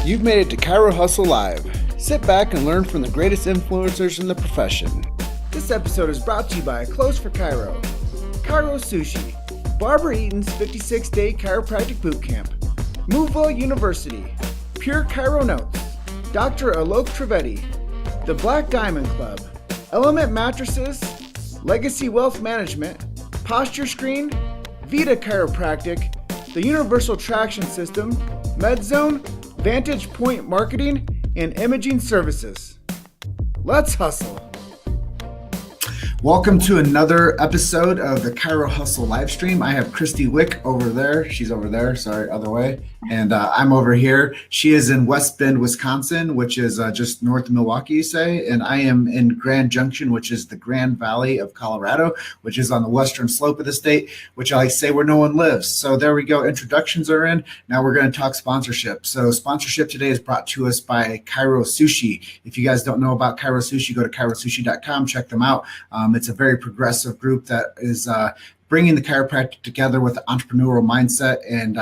You've made it to Chiro Hustle Live. Sit back and learn from the greatest influencers in the profession. This episode is brought to you by Clothes for Chiro, Chiro Sushi, Barbara Eaton's 56-day chiropractic bootcamp, Moveville University, Pure Chiro Notes, Dr. Alok Trivedi, the Black Diamond Club, Element Mattresses, Legacy Wealth Management, Posture Screen, Vita Chiropractic, the Universal Traction System, MedZone, Vantage Point Marketing, and Imaging Services. Let's hustle. Welcome to another episode of the Chiro Hustle live stream. I have Krysti Wick over there. She's over there. Sorry, other way. And I'm over here. She is in West Bend, Wisconsin, which is just north of Milwaukee, you say. And I am in Grand Junction, which is the Grand Valley of Colorado, which is on the western slope of the state, which I say where no one lives. So there we go. Introductions are in. Now we're going to talk sponsorship. So sponsorship today is brought to us by Chiro Sushi. If you guys don't know about Chiro Sushi, go to chirosushi.com. Check them out. It's a very progressive group that is bringing the chiropractic together with the entrepreneurial mindset and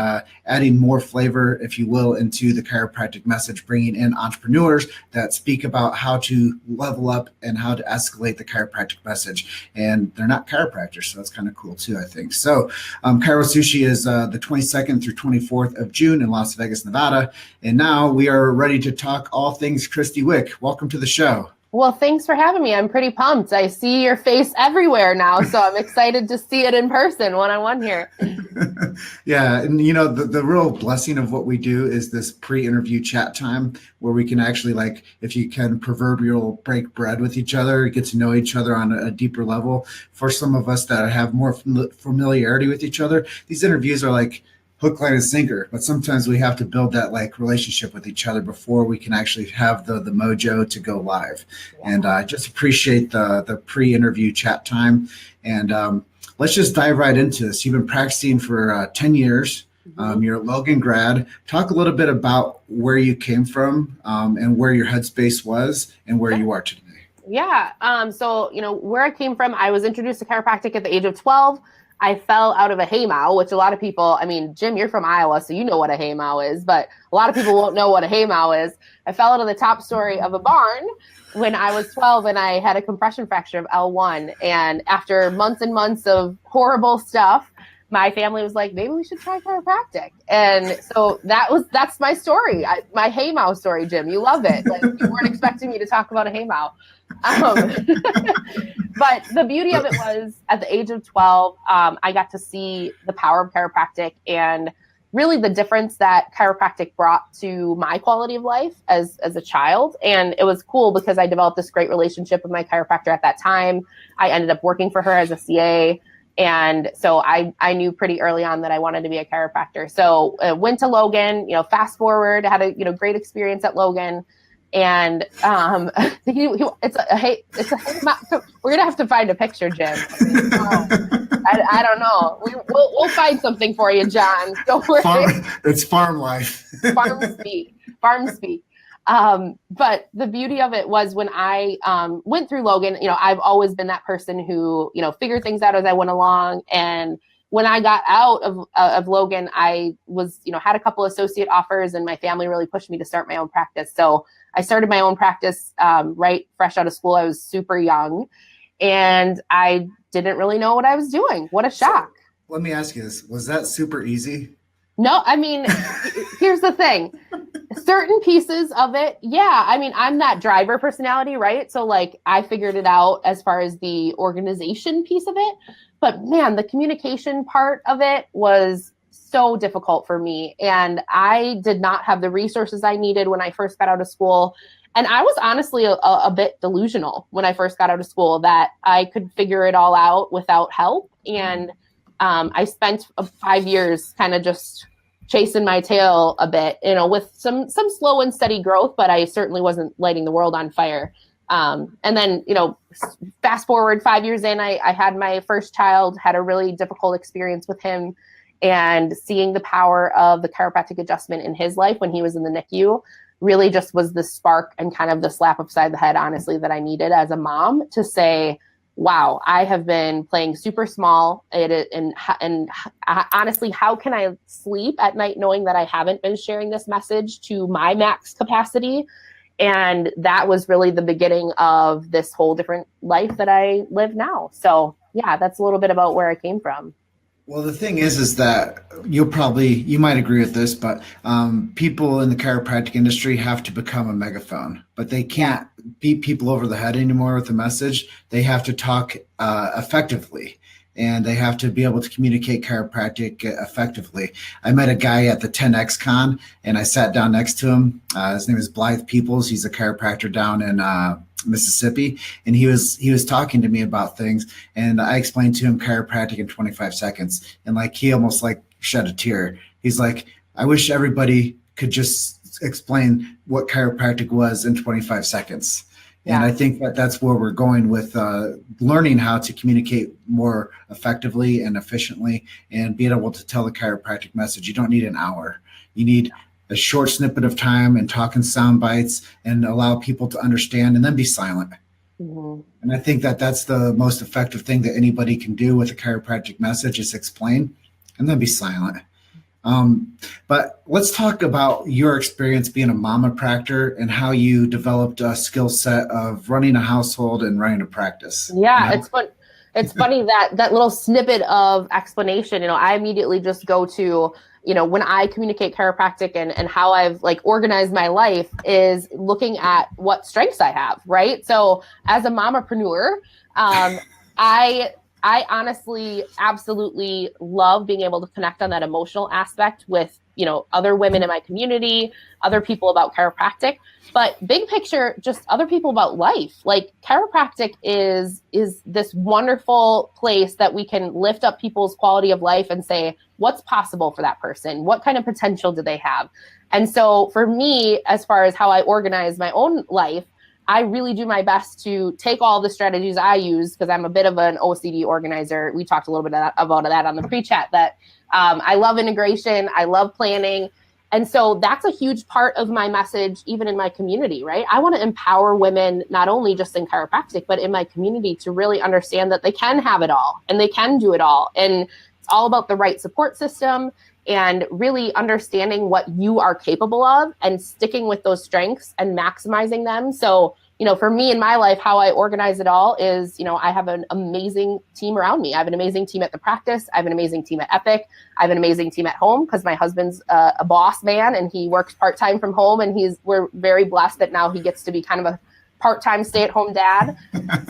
adding more flavor, if you will, into the chiropractic message, bringing in entrepreneurs that speak about how to level up and how to escalate the chiropractic message. And they're not chiropractors, so that's kind of cool too, I think. So Chiro Sushi is the 22nd through 24th of June in Las Vegas, Nevada. And now we are ready to talk all things Krysti Wick. Welcome to the show. Well, thanks for having me. I'm pretty pumped. I see your face everywhere now, so I'm excited to see it in person, one-on-one here. Yeah, and you know, the real blessing of what we do is this pre-interview chat time where we can actually, like, if you can, proverbial break bread with each other, get to know each other on a deeper level. For some of us that have more familiarity with each other, these interviews are like hook, line, and sinker, but sometimes we have to build that like relationship with each other before we can actually have the mojo to go live. Yeah. And I just appreciate the pre-interview chat time. And let's just dive right into this. You've been practicing for 10 years. You're a Logan grad. Talk a little bit about where you came from and where your headspace was and where you are today. Yeah. So, you know, where I came from, I was introduced to chiropractic at the age of 12. I fell out of a haymow, which a lot of people, I mean, Jim, you're from Iowa, so you know what a haymow is, but a lot of people won't know what a haymow is. I fell out of the top story of a barn when I was 12 and I had a compression fracture of L1. And after months and months of horrible stuff, my family was like, maybe we should try chiropractic. And so that's my story, my haymow story, Jim. You love it. Like, you weren't expecting me to talk about a haymow. But the beauty of it was at the age of 12, I got to see the power of chiropractic and really the difference that chiropractic brought to my quality of life as a child. And it was cool because I developed this great relationship with my chiropractor at that time. I ended up working for her as a CA. And so I knew pretty early on that I wanted to be a chiropractor. So went to Logan, fast forward, had a great experience at Logan. And it's a haymow. We're gonna have to find a picture, Jim. I don't know. We'll find something for you, John. Don't worry. It's farm life. Farm speak. But the beauty of it was when I went through Logan, I've always been that person who, figured things out as I went along. And when I got out of Logan, I was, had a couple associate offers and my family really pushed me to start my own practice. So I started my own practice right fresh out of school. I was super young and I didn't really know what I was doing. What a shock. So, let me ask you this. Was that super easy? No, I mean, here's the thing. Certain pieces of it, yeah. I mean, I'm that driver personality, right? So like I figured it out as far as the organization piece of it. But man, the communication part of it was so difficult for me. And I did not have the resources I needed when I first got out of school. And I was honestly a bit delusional when I first got out of school that I could figure it all out without help. And I spent 5 years kind of just chasing my tail a bit, with some slow and steady growth, but I certainly wasn't lighting the world on fire. And then, fast forward 5 years in, I had my first child, had a really difficult experience with him, and seeing the power of the chiropractic adjustment in his life when he was in the NICU really just was the spark and kind of the slap upside the head, honestly, that I needed as a mom to say, wow, I have been playing super small. And honestly, how can I sleep at night knowing that I haven't been sharing this message to my max capacity? And that was really the beginning of this whole different life that I live now. So yeah, that's a little bit about where I came from. Well, the thing is that you might agree with this, but people in the chiropractic industry have to become a megaphone, but they Yeah. can't beat people over the head anymore with the message. They have to talk effectively, and they have to be able to communicate chiropractic effectively. I met a guy at the 10X Con, and I sat down next to him. His name is Blythe Peoples. He's a chiropractor down in Mississippi, and he was talking to me about things, and I explained to him chiropractic in 25 seconds, and like he almost like shed a tear. He's like, I wish everybody could just explain what chiropractic was in 25 seconds. And Yeah. I think that that's where we're going with learning how to communicate more effectively and efficiently and being able to tell the chiropractic message. You don't need an hour. You need a short snippet of time and talk in sound bites and allow people to understand and then be silent. Mm-hmm. And I think that that's the most effective thing that anybody can do with a chiropractic message is explain and then be silent. But let's talk about your experience being a mama practor and how you developed a skill set of running a household and running a practice. Yeah, it's fun. It's funny that that little snippet of explanation, I immediately just go to, when I communicate chiropractic and how I've like organized my life is looking at what strengths I have, right? So as a mamapreneur, I I honestly absolutely love being able to connect on that emotional aspect with, other women in my community, other people about chiropractic, but big picture, just other people about life. Like chiropractic is this wonderful place that we can lift up people's quality of life and say, what's possible for that person? What kind of potential do they have? And so for me, as far as how I organize my own life, I really do my best to take all the strategies I use because I'm a bit of an OCD organizer. We talked a little bit about that on the pre-chat that I love integration. I love planning. And so that's a huge part of my message, even in my community, right? I want to empower women, not only just in chiropractic, but in my community to really understand that they can have it all and they can do it all. And it's all about the right support system and really understanding what you are capable of and sticking with those strengths and maximizing them. So, for me in my life, how I organize it all is, I have an amazing team around me. I have an amazing team at the practice. I have an amazing team at Epic. I have an amazing team at home because my husband's a boss man and he works part-time from home. And we're very blessed that now he gets to be kind of a part-time stay-at-home dad.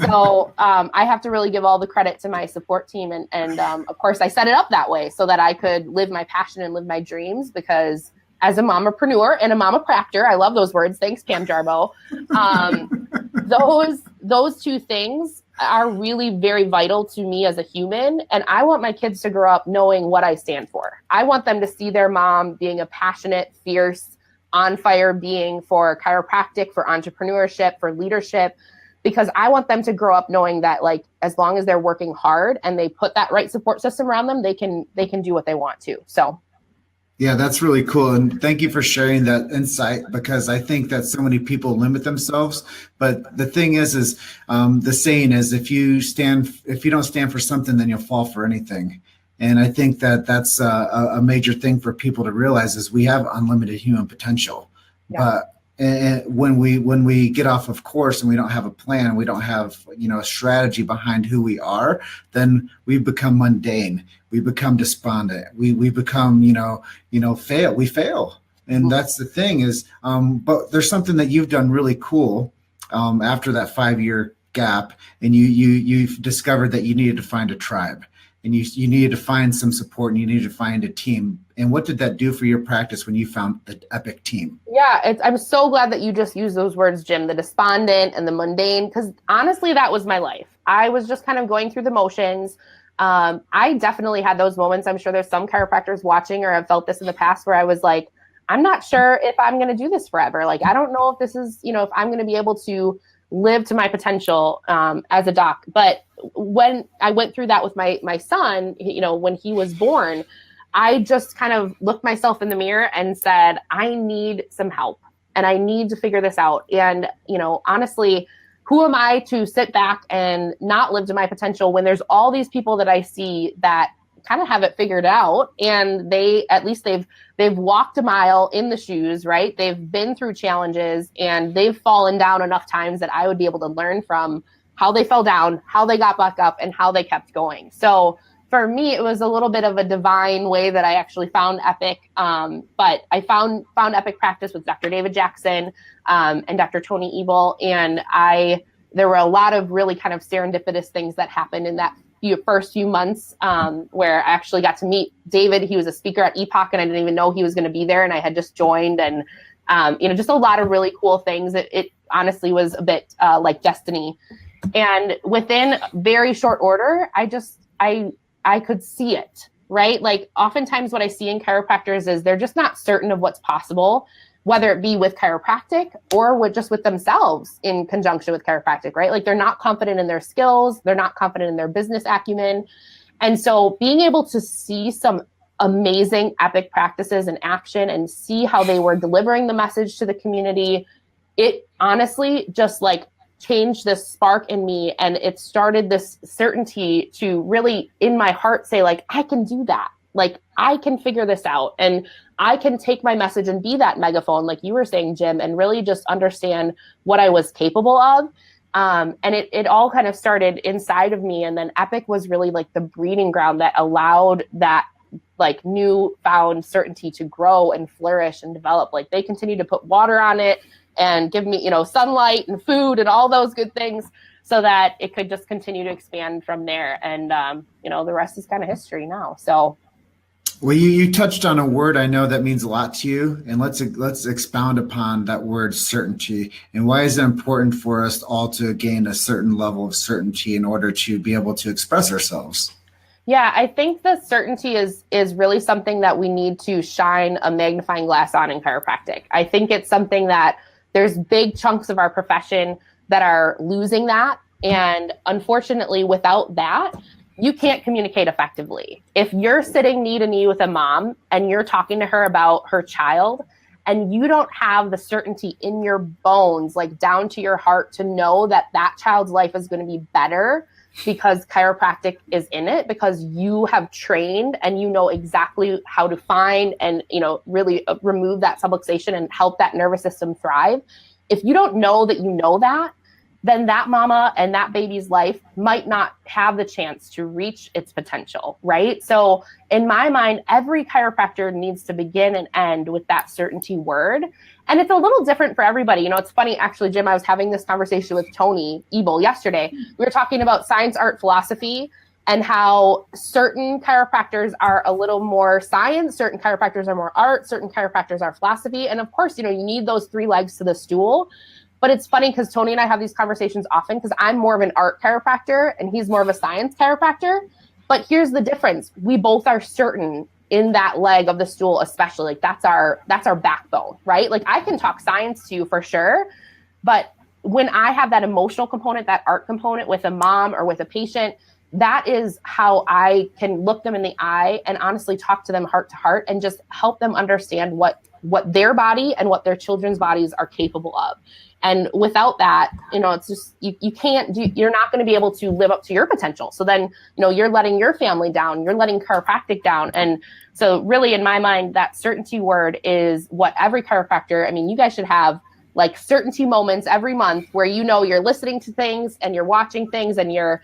So I have to really give all the credit to my support team. And of course, I set it up that way so that I could live my passion and live my dreams because as a mamapreneur and a mamapractor, I love those words. Thanks, Pam Jarbo. Those two things are really very vital to me as a human. And I want my kids to grow up knowing what I stand for. I want them to see their mom being a passionate, fierce, on fire being for chiropractic, for entrepreneurship, for leadership, because I want them to grow up knowing that like, as long as they're working hard and they put that right support system around them, they can do what they want to. So. Yeah, that's really cool. And thank you for sharing that insight because I think that so many people limit themselves. But the thing is the saying is if you don't stand for something, then you'll fall for anything. And I think that that's a major thing for people to realize is we have unlimited human potential. Yeah. But when we get off of course and we don't have a plan, we don't have a strategy behind who we are, then we become mundane. We become despondent. We become fail. We fail, and that's the thing is. But there's something that you've done really cool after that 5-year gap, and you've discovered that you needed to find a tribe. And you needed to find some support and you needed to find a team. And what did that do for your practice when you found the Epic team? Yeah, I'm so glad that you just used those words, Jim, the despondent and the mundane, because honestly, that was my life. I was just kind of going through the motions. I definitely had those moments. I'm sure there's some chiropractors watching or have felt this in the past where I was like, I'm not sure if I'm going to do this forever. Like, I don't know if this is, if I'm going to be able to live to my potential as a doc. But when I went through that with my son, when he was born, I just kind of looked myself in the mirror and said, I need some help and I need to figure this out. And, honestly, who am I to sit back and not live to my potential when there's all these people that I see that kind of have it figured out, and they've walked a mile in the shoes, right? They've been through challenges, and they've fallen down enough times that I would be able to learn from how they fell down, how they got back up, and how they kept going. So for me, it was a little bit of a divine way that I actually found Epic. But I found Epic Practice with Dr. David Jackson and Dr. Tony Ebel. And there were a lot of really kind of serendipitous things that happened in that first few months where I actually got to meet David. He was a speaker at Epoch, and I didn't even know he was going to be there. And I had just joined, and just a lot of really cool things. It honestly was a bit like destiny. And within very short order, I could see it, right? Like oftentimes what I see in chiropractors is they're just not certain of what's possible, whether it be with chiropractic or with themselves in conjunction with chiropractic, right? Like they're not confident in their skills. They're not confident in their business acumen. And so being able to see some amazing Epic practices in action and see how they were delivering the message to the community, it honestly just like changed this spark in me, and it started this certainty to really in my heart say like, I can do that. Like I can figure this out, and I can take my message and be that megaphone, like you were saying, Jim, and really just understand what I was capable of. And it all kind of started inside of me. And then Epic was really like the breeding ground that allowed that like newfound certainty to grow and flourish and develop. Like they continue to put water on it and give me, sunlight and food and all those good things so that it could just continue to expand from there. And, the rest is kind of history now. So. Well, you touched on a word I know that means a lot to you, and let's expound upon that word, certainty. And why is it important for us all to gain a certain level of certainty in order to be able to express ourselves? Yeah, I think the certainty is really something that we need to shine a magnifying glass on in chiropractic. I think it's something that there's big chunks of our profession that are losing that. And unfortunately, without that, you can't communicate effectively. If you're sitting knee to knee with a mom and you're talking to her about her child, and you don't have the certainty in your bones, like down to your heart, to know that that child's life is going to be better because chiropractic is in it, because you have trained and you know exactly how to find and, really remove that subluxation and help that nervous system thrive. If you don't know that you know that, then that mama and that baby's life might not have the chance to reach its potential, right? So in my mind, every chiropractor needs to begin and end with that certainty word. And it's a little different for everybody. It's funny, actually, Jim, I was having this conversation with Tony Ebel yesterday. We were talking about science, art, philosophy, and how certain chiropractors are a little more science, certain chiropractors are more art, certain chiropractors are philosophy. And of course, you need those three legs to the stool. But it's funny because Tony and I have these conversations often because I'm more of an art chiropractor and he's more of a science chiropractor. But here's the difference. We both are certain in that leg of the stool, especially. Like that's our backbone, right? Like I can talk science to you for sure. But when I have that emotional component, that art component with a mom or with a patient, that is how I can look them in the eye and honestly talk to them heart to heart and just help them understand what their body and what their children's bodies are capable of. And without that, it's just, you can't do, you're not going to be able to live up to your potential. So then, you're letting your family down, you're letting chiropractic down. And so really in my mind, that certainty word is what every chiropractor, you guys should have like certainty moments every month where, you're listening to things and you're watching things and you're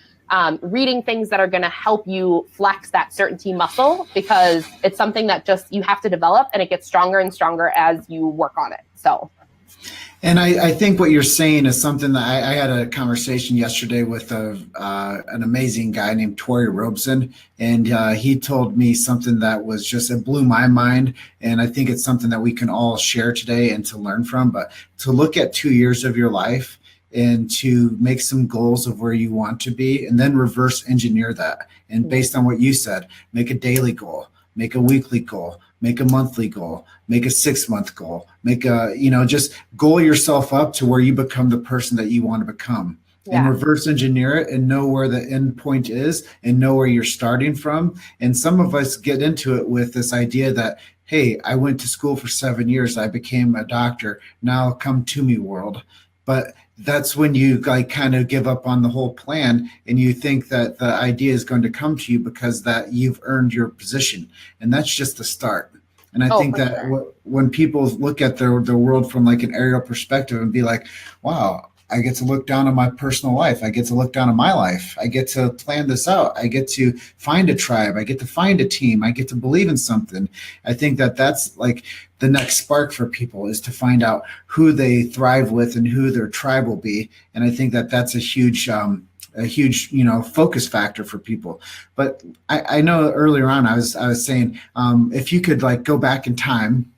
reading things that are going to help you flex that certainty muscle, because it's something that just you have to develop and it gets stronger and stronger as you work on it. So. And I think what you're saying is something that I had a conversation yesterday with an amazing guy named Tori Robeson, and he told me something that was just, it blew my mind. And I think it's something that we can all share today and to learn from, but to look at 2 years of your life and to make some goals of where you want to be and then reverse engineer that. And based on what you said, make a daily goal, make a weekly goal, make a monthly goal, make a 6-month goal, make a, just goal yourself up to where you become the person that you want to become. Yeah. And reverse engineer it and know where the end point is and know where you're starting from. And some of us get into it with this idea that, hey, I went to school for 7 years. I became a doctor. Now come to me world. But that's when you like kind of give up on the whole plan and you think that the idea is going to come to you because that you've earned your position, and that's just the start. And I Oh, think for that sure. when people look at their world from like an aerial perspective and be like, wow, I get to look down on my personal life. I get to look down on my life. I get to plan this out. I get to find a tribe. I get to find a team. I get to believe in something. I think that that's like the next spark for people is to find out who they thrive with and who their tribe will be. And I think that that's a huge, focus factor for people. But I know earlier on I was saying if you could like go back in time,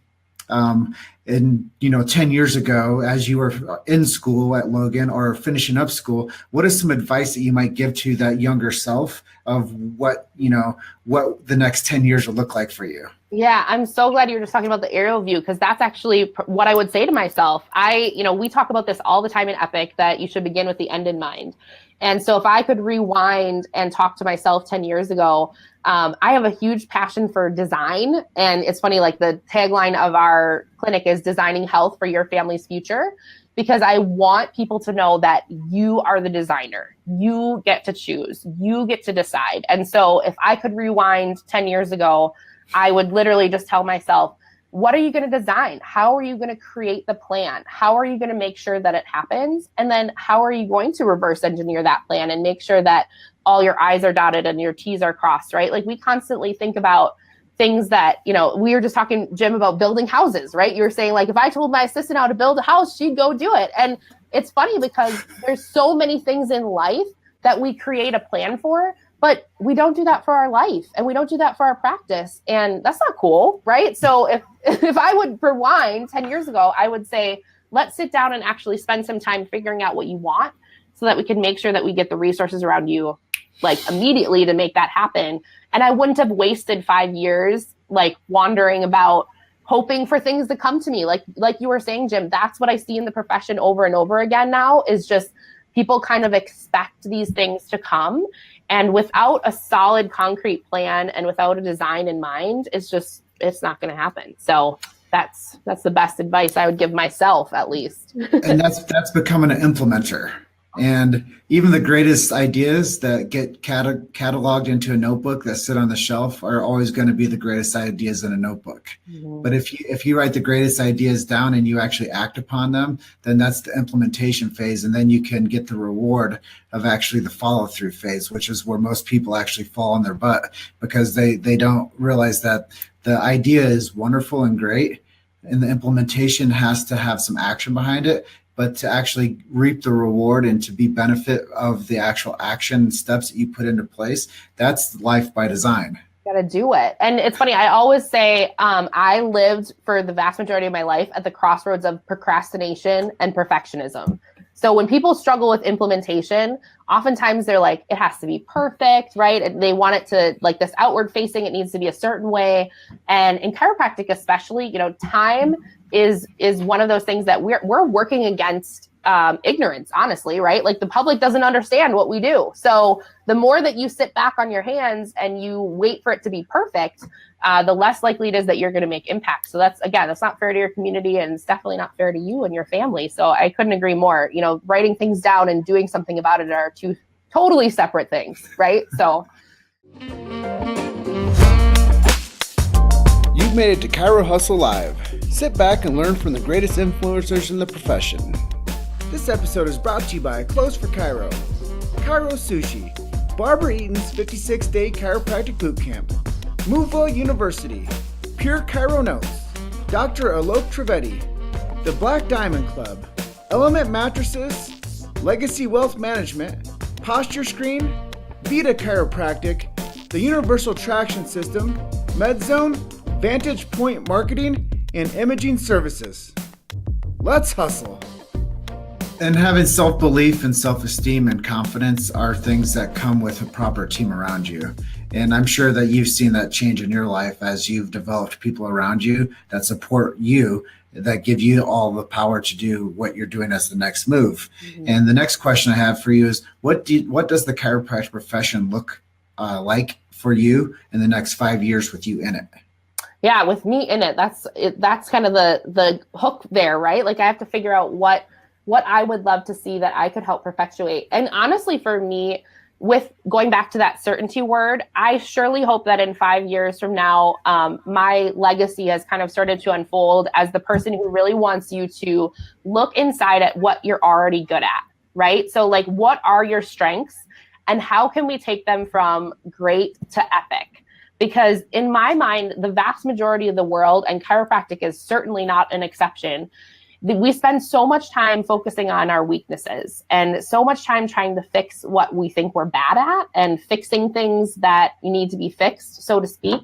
and 10 years ago, as you were in school at Logan or finishing up school, what is some advice that you might give to that younger self of what the next 10 years will look like for you? Yeah, I'm so glad you were just talking about the aerial view, because that's actually what I would say to myself. We talk about this all the time in Epic, that you should begin with the end in mind. And so if I could rewind and talk to myself 10 years ago, I have a huge passion for design. And it's funny, like the tagline of our clinic is designing health for your family's future, because I want people to know that you are the designer. You get to choose, you get to decide. And so if I could rewind 10 years ago, I would literally just tell myself, what are you going to design? How are you going to create the plan? How are you going to make sure that it happens? And then how are you going to reverse engineer that plan and make sure that all your I's are dotted and your T's are crossed, right? Like we constantly think about things that, we were just talking, Jim, about building houses, right? You were saying like, if I told my assistant how to build a house, she'd go do it. And it's funny because there's so many things in life that we create a plan for, but we don't do that for our life and we don't do that for our practice. And that's not cool, right? So if I would rewind 10 years ago, I would say, let's sit down and actually spend some time figuring out what you want so that we can make sure that we get the resources around you like immediately to make that happen. And I wouldn't have wasted 5 years like wandering about hoping for things to come to me. Like you were saying, Jim, that's what I see in the profession over and over again now, is just people kind of expect these things to come. And without a solid concrete plan and without a design in mind, it's not going to happen. So that's the best advice I would give myself, at least. And that's becoming an implementer. And even the greatest ideas that get cataloged into a notebook that sit on the shelf are always going to be the greatest ideas in a notebook. Mm-hmm. But if you write the greatest ideas down and you actually act upon them, then that's the implementation phase. And then you can get the reward of actually the follow through phase, which is where most people actually fall on their butt because they don't realize that the idea is wonderful and great. And the implementation has to have some action behind it. But to actually reap the reward and to be benefit of the actual action steps that you put into place, that's life by design. Got to do it. And it's funny, I always say I lived for the vast majority of my life at the crossroads of procrastination and perfectionism. So when people struggle with implementation, oftentimes they're like, it has to be perfect, right? And they want it to, like this outward facing, it needs to be a certain way. And in chiropractic especially, time is one of those things that we're working against ignorance, honestly, right? Like the public doesn't understand what we do. So the more that you sit back on your hands and you wait for it to be perfect, the less likely it is that you're going to make impact. So that's not fair to your community, and it's definitely not fair to you and your family. So I couldn't agree more. Writing things down and doing something about it are two totally separate things, right? So you've made it to Chiro Hustle Live. Sit back and learn from the greatest influencers in the profession. This episode is brought to you by Clothes for Chiro, Chiro Sushi, Barbara Eaton's 56-day chiropractic bootcamp, Moveville University, Pure Chiro Notes, Dr. Alok Trivedi, The Black Diamond Club, Element Mattresses, Legacy Wealth Management, Posture Screen, Vita Chiropractic, the Universal Traction System, MedZone, Vantage Point Marketing, and Imaging Services. Let's hustle. And having self-belief and self-esteem and confidence are things that come with a proper team around you. And I'm sure that you've seen that change in your life as you've developed people around you that support you, that give you all the power to do what you're doing as the next move. Mm-hmm. And the next question I have for you is, what does the chiropractic profession look like for you in the next 5 years with you in it? Yeah, with me in it, that's kind of the hook there, right? Like I have to figure out what what I would love to see that I could help perpetuate. And honestly, for me, with going back to that certainty word, I surely hope that in 5 years from now, my legacy has kind of started to unfold as the person who really wants you to look inside at what you're already good at, right? So like, what are your strengths and how can we take them from great to epic? Because in my mind, the vast majority of the world, and chiropractic is certainly not an exception, we spend so much time focusing on our weaknesses and so much time trying to fix what we think we're bad at and fixing things that need to be fixed, so to speak.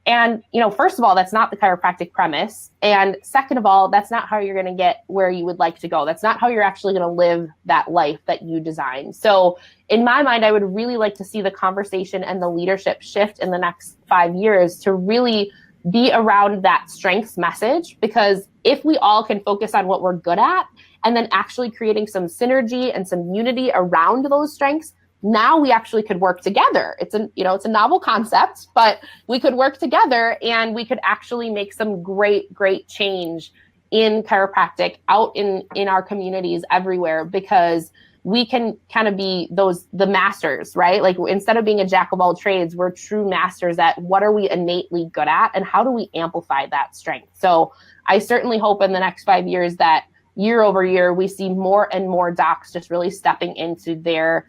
And, first of all, that's not the chiropractic premise. And second of all, that's not how you're going to get where you would like to go. That's not how you're actually going to live that life that you designed. So in my mind, I would really like to see the conversation and the leadership shift in the next 5 years to really be around that strengths message, because if we all can focus on what we're good at and then actually creating some synergy and some unity around those strengths, now we actually could work together. It's a novel concept, but we could work together and we could actually make some great change in chiropractic out in our communities everywhere, because we can kind of be the masters, right? Like instead of being a jack of all trades, we're true masters at what are we innately good at and how do we amplify that strength. So I certainly hope in the next 5 years that year over year, we see more and more docs just really stepping into their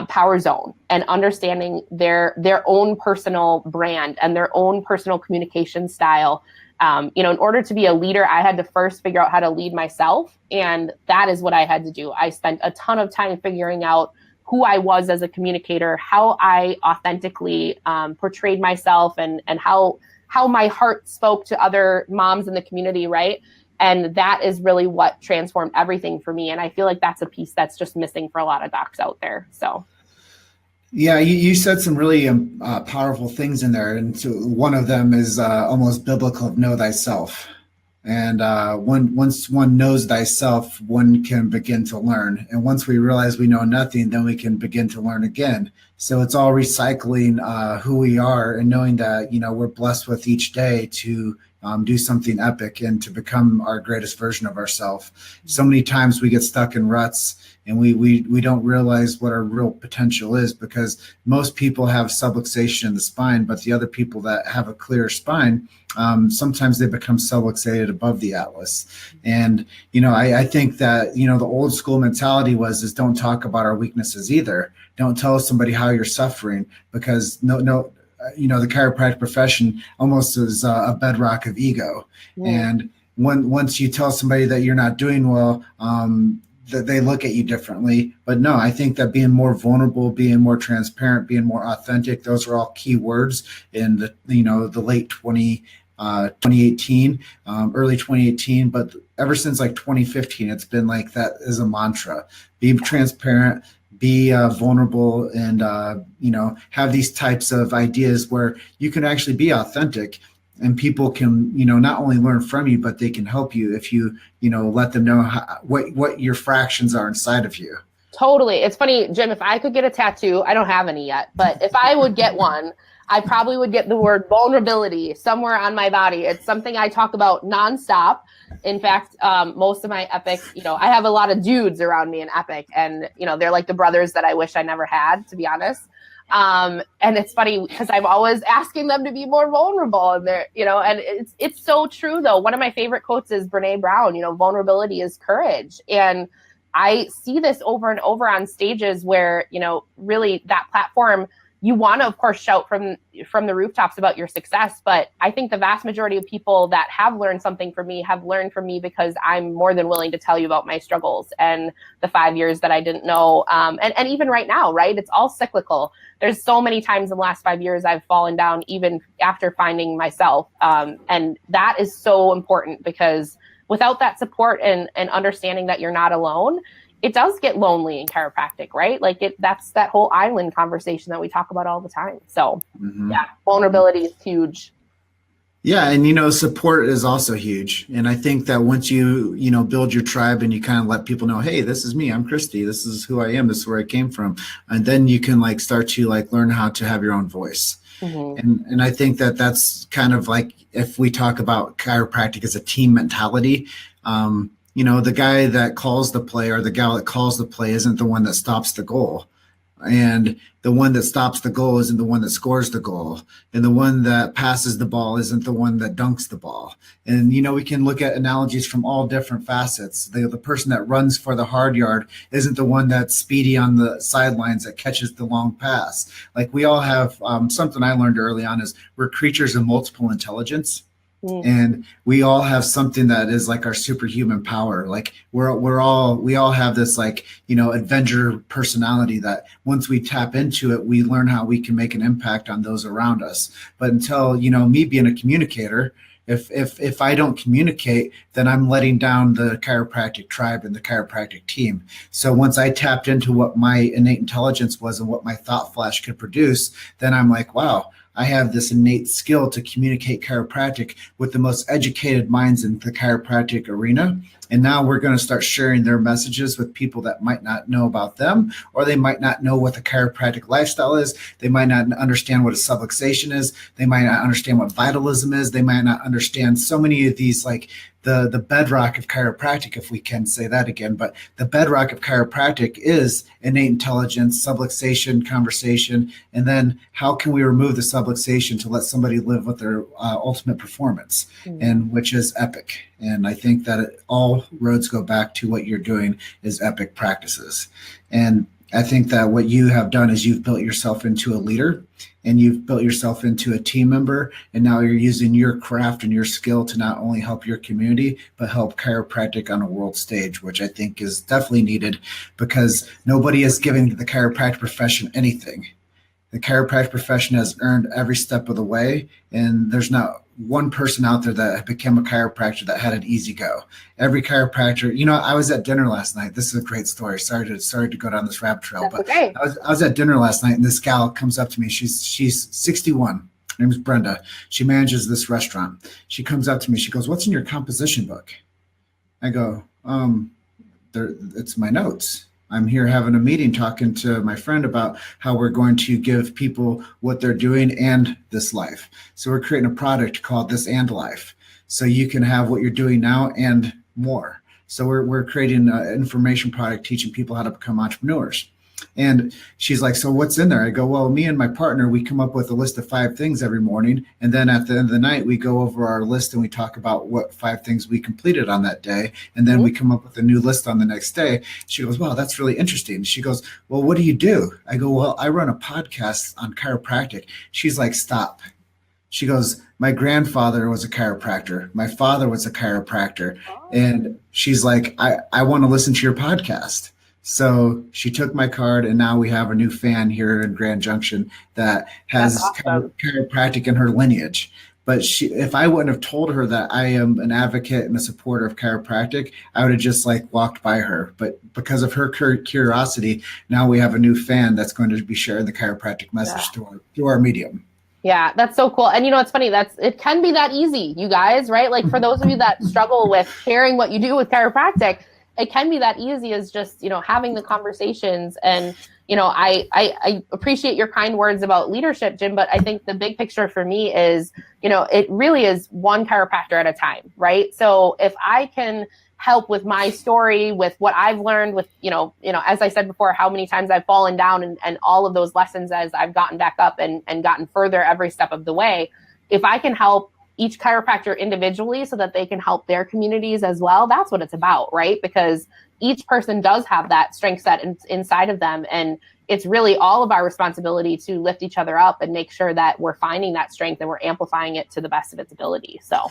power zone and understanding their own personal brand and their own personal communication style. In order to be a leader, I had to first figure out how to lead myself. And that is what I had to do. I spent a ton of time figuring out who I was as a communicator, how I authentically portrayed myself and how my heart spoke to other moms in the community, right? And that is really what transformed everything for me. And I feel like that's a piece that's just missing for a lot of docs out there. So. Yeah, you said some really powerful things in there. And so one of them is almost biblical of know thyself. And once one knows thyself, one can begin to learn. And once we realize we know nothing, then we can begin to learn again. So it's all recycling who we are and knowing that, we're blessed with each day to do something epic and to become our greatest version of ourselves. So many times we get stuck in ruts and we don't realize what our real potential is, because most people have subluxation in the spine, but the other people that have a clear spine, sometimes they become subluxated above the atlas. And, I think that, the old school mentality is don't talk about our weaknesses either. Don't tell somebody how you're suffering, because the chiropractic profession almost is a bedrock of ego. Yeah. And once you tell somebody that you're not doing well, that they look at you differently. But no, I think that being more vulnerable, being more transparent, being more authentic, those are all key words in the late 2018, early 2018. But ever since like 2015, it's been like that is a mantra. Be transparent, be vulnerable, and have these types of ideas where you can actually be authentic, and people can not only learn from you, but they can help you if you let them know what your fractions are inside of you. Totally. It's funny, Jim, if I could get a tattoo, I don't have any yet, but if I would get one, I probably would get the word vulnerability somewhere on my body. It's something I talk about nonstop. In fact, most of my epic, I have a lot of dudes around me in epic, and, they're like the brothers that I wish I never had, to be honest. And it's funny because I'm always asking them to be more vulnerable, and they're, and it's so true though. One of my favorite quotes is Brene Brown, vulnerability is courage. And I see this over and over on stages where, really that platform, you want to, of course, shout from the rooftops about your success. But I think the vast majority of people that have learned something from me have learned from me because I'm more than willing to tell you about my struggles and the 5 years that I didn't know. And even right now, right? It's all cyclical. There's so many times in the last 5 years I've fallen down even after finding myself. And that is so important, because without that support and understanding that you're not alone, it does get lonely in chiropractic, right? Like that's that whole island conversation that we talk about all the time. So yeah, vulnerability is huge. Yeah. And, support is also huge. And I think that once you build your tribe and you kind of let people know, hey, this is me, I'm Krysti, this is who I am, this is where I came from. And then you can start to learn how to have your own voice. Mm-hmm. And I think that that's kind of like, if we talk about chiropractic as a team mentality, the guy that calls the play or the gal that calls the play isn't the one that stops the goal. And the one that stops the goal isn't the one that scores the goal. And the one that passes the ball isn't the one that dunks the ball. And, we can look at analogies from all different facets. The person that runs for the hard yard isn't the one that's speedy on the sidelines that catches the long pass. Like we all have something I learned early on is we're creatures of multiple intelligence. And we all have something that is like our superhuman power. Like we all have this adventure personality that once we tap into it, we learn how we can make an impact on those around us. But until, me being a communicator, if I don't communicate, then I'm letting down the chiropractic tribe and the chiropractic team. So once I tapped into what my innate intelligence was and what my thought flash could produce, then I'm like, wow, I have this innate skill to communicate chiropractic with the most educated minds in the chiropractic arena. And now we're going to start sharing their messages with people that might not know about them, or they might not know what the chiropractic lifestyle is. They might not understand what a subluxation is. They might not understand what vitalism is. They might not understand so many of these, like the bedrock of chiropractic, if we can say that again. But the bedrock of chiropractic is innate intelligence, subluxation, conversation, and then how can we remove the subluxation to let somebody live with their ultimate performance, and which is epic. And I think that all roads go back to what you're doing is epic practices. And I think that what you have done is you've built yourself into a leader, and you've built yourself into a team member. And now you're using your craft and your skill to not only help your community, but help chiropractic on a world stage, which I think is definitely needed because nobody is giving the chiropractic profession anything. The chiropractic profession has earned every step of the way, and there's not one person out there that became a chiropractor that had an easy go. Every chiropractor, I was at dinner last night. This is a great story. Sorry to go down this rabbit trail, That's but okay. I was at dinner last night, and this gal comes up to me. She's 61. Her name is Brenda. She manages this restaurant. She comes up to me. She goes, "What's in your composition book?" I go, it's my notes. I'm here having a meeting talking to my friend about how we're going to give people what they're doing and this life. So we're creating a product called This and Life. So you can have what you're doing now and more. So we're creating an information product teaching people how to become entrepreneurs. And she's like, "So what's in there?" I go, "Well, me and my partner, we come up with a list of 5 things every morning. And then at the end of the night, we go over our list and we talk about what 5 things we completed on that day. And then we come up with a new list on the next day." She goes, "Wow, that's really interesting." She goes, "Well, what do you do?" I go, "Well, I run a podcast on chiropractic." She's like, "Stop." She goes, "My grandfather was a chiropractor. My father was a chiropractor." And she's like, I want to listen to your podcast." So she took my card, and now we have a new fan here in Grand Junction that has awesome. chiropractic in her lineage. But if I wouldn't have told her that I am an advocate and a supporter of chiropractic, I would have just walked by her. But because of her curiosity, now we have a new fan that's going to be sharing the chiropractic message through our medium. Yeah, that's so cool. And it's funny, it can be that easy, you guys, right? Like for those of you that struggle with sharing what you do with chiropractic, it can be that easy as just, having the conversations. And, I appreciate your kind words about leadership, Jim, but I think the big picture for me is, it really is one chiropractor at a time, right? So if I can help with my story, with what I've learned, with, as I said before, how many times I've fallen down and all of those lessons as I've gotten back up and gotten further every step of the way, if I can help each chiropractor individually so that they can help their communities as well, that's what it's about, right? Because each person does have that strength set inside of them. And it's really all of our responsibility to lift each other up and make sure that we're finding that strength and we're amplifying it to the best of its ability. So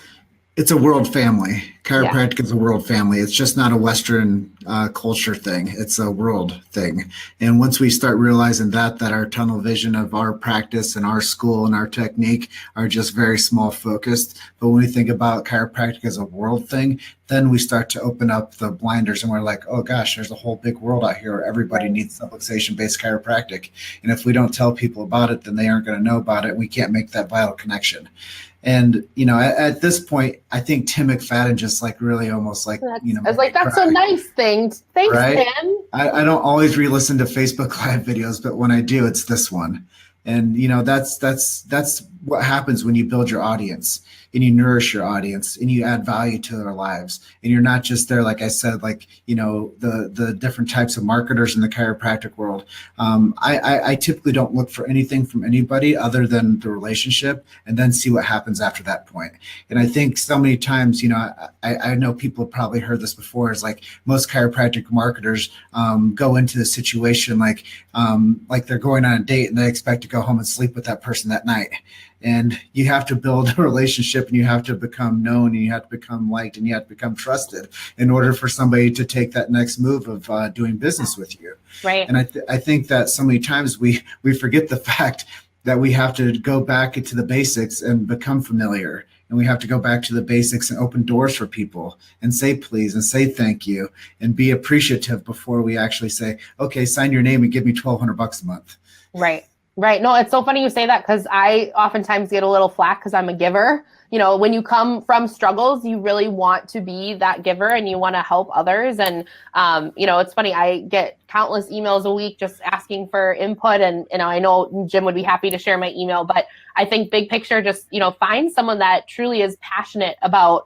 it's a world family. Chiropractic is a world family. It's just not a Western culture thing. It's a world thing. And once we start realizing that our tunnel vision of our practice and our school and our technique are just very small focused. But when we think about chiropractic as a world thing, then we start to open up the blinders and we're like, oh gosh, there's a whole big world out here where everybody needs subluxation-based chiropractic. And if we don't tell people about it, then they aren't going to know about it. We can't make that vital connection. And, at this point, I think Tim McFadden just really almost I was like, that's a nice thing. Thanks, right? Tim. I don't always re-listen to Facebook Live videos, but when I do, it's this one. And, that's what happens when you build your audience. and you nourish your audience and you add value to their lives. And you're not just there, like I said, like, the different types of marketers in the chiropractic world. I typically don't look for anything from anybody other than the relationship, and then see what happens after that point. And I think so many times, I know people have probably heard this before, is like most chiropractic marketers go into the situation like they're going on a date and they expect to go home and sleep with that person that night. And you have to build a relationship, and you have to become known, and you have to become liked, and you have to become trusted in order for somebody to take that next move of doing business with you. Right. And I think that so many times we forget the fact that we have to go back into the basics and become familiar. And we have to go back to the basics and open doors for people and say please and say thank you and be appreciative before we actually say, okay, sign your name and give me $1,200 a month. Right. Right. No, it's so funny you say that, because I oftentimes get a little flack because I'm a giver. When you come from struggles, you really want to be that giver and you want to help others. And, it's funny, I get countless emails a week just asking for input. And, I know Jim would be happy to share my email, but I think big picture, just, find someone that truly is passionate about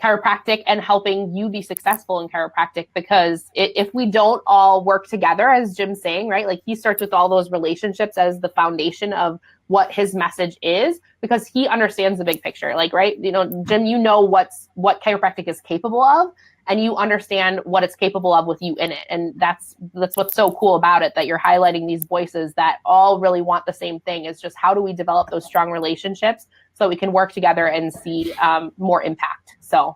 chiropractic and helping you be successful in chiropractic, because if we don't all work together, as Jim's saying, right, like he starts with all those relationships as the foundation of what his message is, because he understands the big picture, like, right, Jim, what chiropractic is capable of, and you understand what it's capable of with you in it. And that's what's so cool about it, that you're highlighting these voices that all really want the same thing. Is just, how do we develop those strong relationships so we can work together and see more impact. So.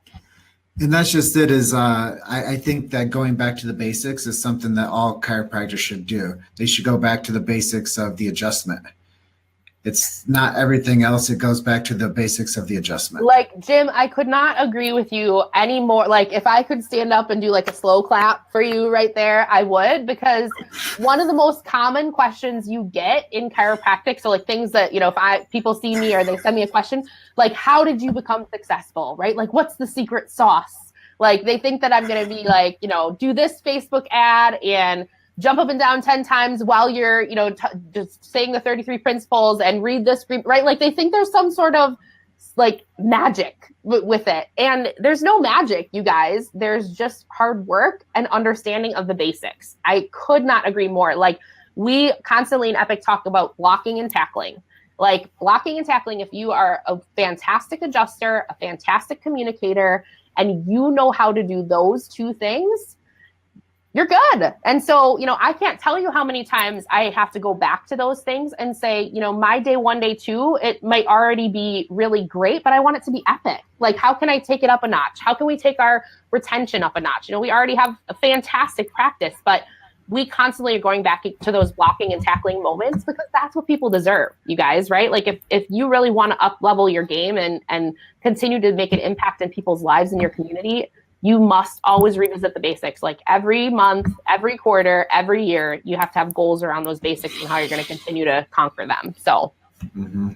And that's just it, is I think that going back to the basics is something that all chiropractors should do. They should go back to the basics of the adjustment. It's not everything else. It goes back to the basics of the adjustment. Like, Jim, I could not agree with you anymore. Like, if I could stand up and do like a slow clap for you right there, I would, because one of the most common questions you get in chiropractic, so like things that, if people see me or they send me a question, like, how did you become successful, right? Like, what's the secret sauce? Like, they think that I'm going to be like, do this Facebook ad and jump up and down 10 times while you're, just saying the 33 principles and read this, right? Like, they think there's some sort of like magic with it. And there's no magic, you guys. There's just hard work and understanding of the basics. I could not agree more. Like, we constantly in Epic talk about blocking and tackling. Like, blocking and tackling, if you are a fantastic adjuster, a fantastic communicator, and you know how to do those two things, you're good. And so, I can't tell you how many times I have to go back to those things and say, my day one, day two, it might already be really great, but I want it to be epic. Like, how can I take it up a notch? How can we take our retention up a notch? We already have a fantastic practice, but we constantly are going back to those blocking and tackling moments, because that's what people deserve, you guys, right? Like, if you really want to up level your game and continue to make an impact in people's lives in your community, you must always revisit the basics. Like, every month, every quarter, every year, you have to have goals around those basics and how you're going to continue to conquer them. So. Mm-hmm.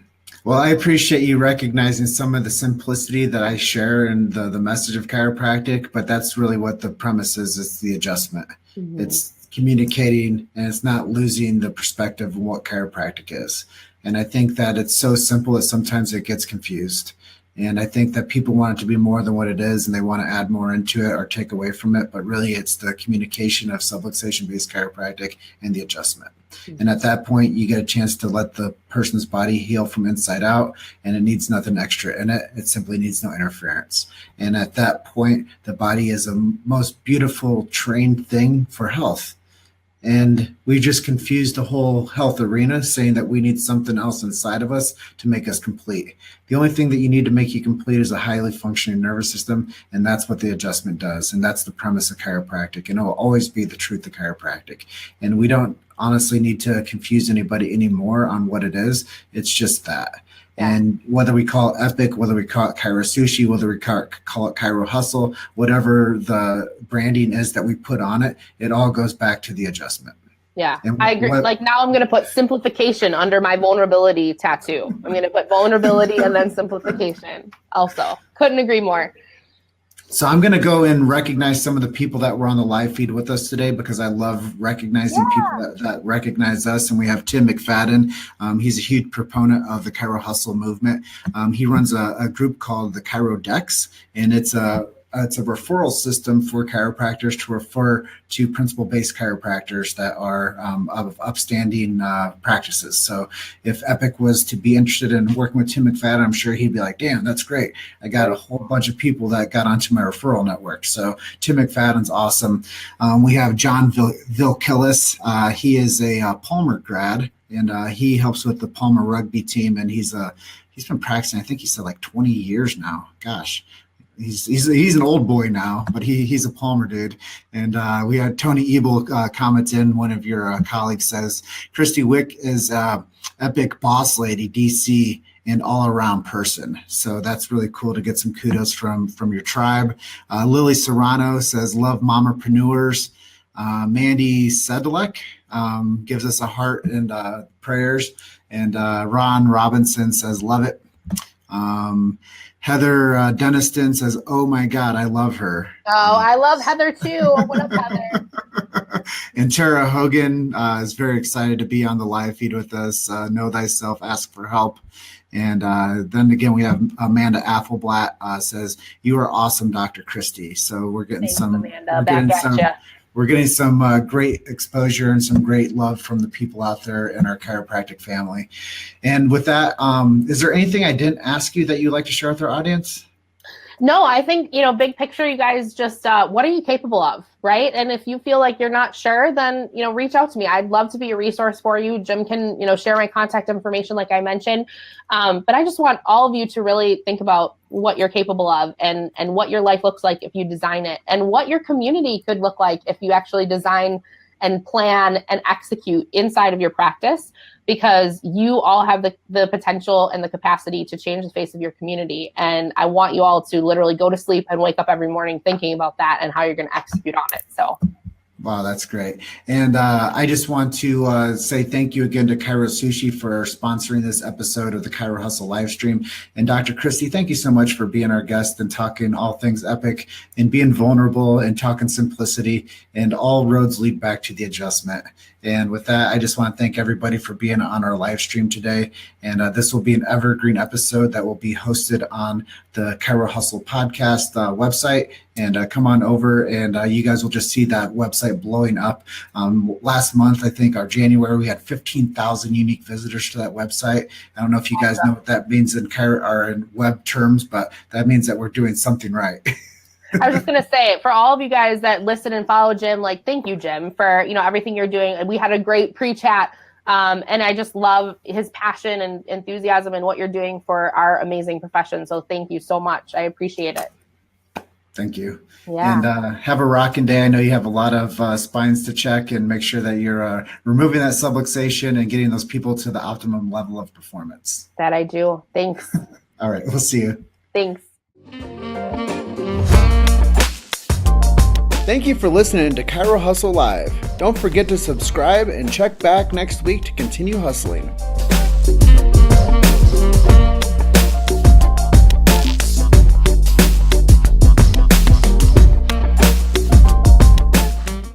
Well, I appreciate you recognizing some of the simplicity that I share in the message of chiropractic, but that's really what the premise is. It's the adjustment. Mm-hmm. It's communicating, and it's not losing the perspective of what chiropractic is. And I think that it's so simple that sometimes it gets confused. And I think that people want it to be more than what it is, and they want to add more into it or take away from it. But really, it's the communication of subluxation-based chiropractic and the adjustment. Mm-hmm. And at that point, you get a chance to let the person's body heal from inside out, and it needs nothing extra in it. It simply needs no interference. And at that point, the body is the most beautiful trained thing for health. And we just confused the whole health arena, saying that we need something else inside of us to make us complete. The only thing that you need to make you complete is a highly functioning nervous system, and that's what the adjustment does. And that's the premise of chiropractic, and it will always be the truth of chiropractic. And we don't honestly need to confuse anybody anymore on what it is. It's just that. And whether we call it Epic, whether we call it Chiro Sushi, whether we call it Chiro Hustle, whatever the branding is that we put on it, it all goes back to the adjustment. Yeah, I agree. Like, now I'm going to put simplification under my vulnerability tattoo. I'm going to put vulnerability and then simplification also. Couldn't agree more. So I'm going to go and recognize some of the people that were on the live feed with us today because I love recognizing people that recognize us. And we have Tim McFadden. He's a huge proponent of the Chiro Hustle movement. He runs a group called the Chiro Dex, and it's a referral system for chiropractors to refer to principle-based chiropractors that are of upstanding practices. So if Epic was to be interested in working with Tim McFadden, I'm sure he'd be like, damn, that's great. I got a whole bunch of people that got onto my referral network. So Tim McFadden's awesome. We have John Vilkillis. He is a Palmer grad, and he helps with the Palmer rugby team, and he's been practicing, I think he said like 20 years now. Gosh. He's an old boy now, but he's a Palmer dude. And we had Tony Ebel comment in. One of your colleagues says, Krysti Wick is epic boss lady, DC, and all around person. So that's really cool to get some kudos from your tribe. Lily Serrano says, love mompreneurs. Mandy Sedlek gives us a heart and prayers. And Ron Robinson says, love it. Heather Deniston says, oh my God, I love her. Oh, I love Heather too. What up, Heather? And Tara Hogan is very excited to be on the live feed with us. Know thyself, ask for help. And then again, we have Amanda Athelblatt says, you are awesome, Dr. Krysti. So we're getting Thanks, Amanda. We're getting some great exposure and some great love from the people out there in our chiropractic family. And with that, is there anything I didn't ask you that you'd like to share with our audience? No, I think, big picture, you guys just, what are you capable of, right? And if you feel like you're not sure, then, reach out to me. I'd love to be a resource for you. Jim can, share my contact information like I mentioned. But I just want all of you to really think about what you're capable of and what your life looks like if you design it, and what your community could look like if you actually design and plan and execute inside of your practice, because you all have the potential and the capacity to change the face of your community. And I want you all to literally go to sleep and wake up every morning thinking about that and how you're going to execute on it. So. Wow, that's great. And I just want to say thank you again to Chiro Sushi for sponsoring this episode of the Chiro Hustle live stream. And Dr. Krysti, thank you so much for being our guest and talking all things epic and being vulnerable and talking simplicity, and all roads lead back to the adjustment. And with that, I just want to thank everybody for being on our live stream today. And this will be an evergreen episode that will be hosted on the Chiro Hustle podcast website. And come on over, and you guys will just see that website blowing up. Last month, I think, our January, we had 15,000 unique visitors to that website. I don't know if you guys know what that means in Chiro or in web terms, but that means that we're doing something right. I was just going to say, for all of you guys that listen and follow Jim, thank you, Jim, for, everything you're doing. And we had a great pre-chat. And I just love his passion and enthusiasm and what you're doing for our amazing profession. So thank you so much. I appreciate it. Thank you. Yeah. And have a rocking day. I know you have a lot of spines to check, and make sure that you're removing that subluxation and getting those people to the optimum level of performance. That I do. Thanks. All right. We'll see you. Thanks. Thank you for listening to Chiro Hustle Live. Don't forget to subscribe and check back next week to continue hustling.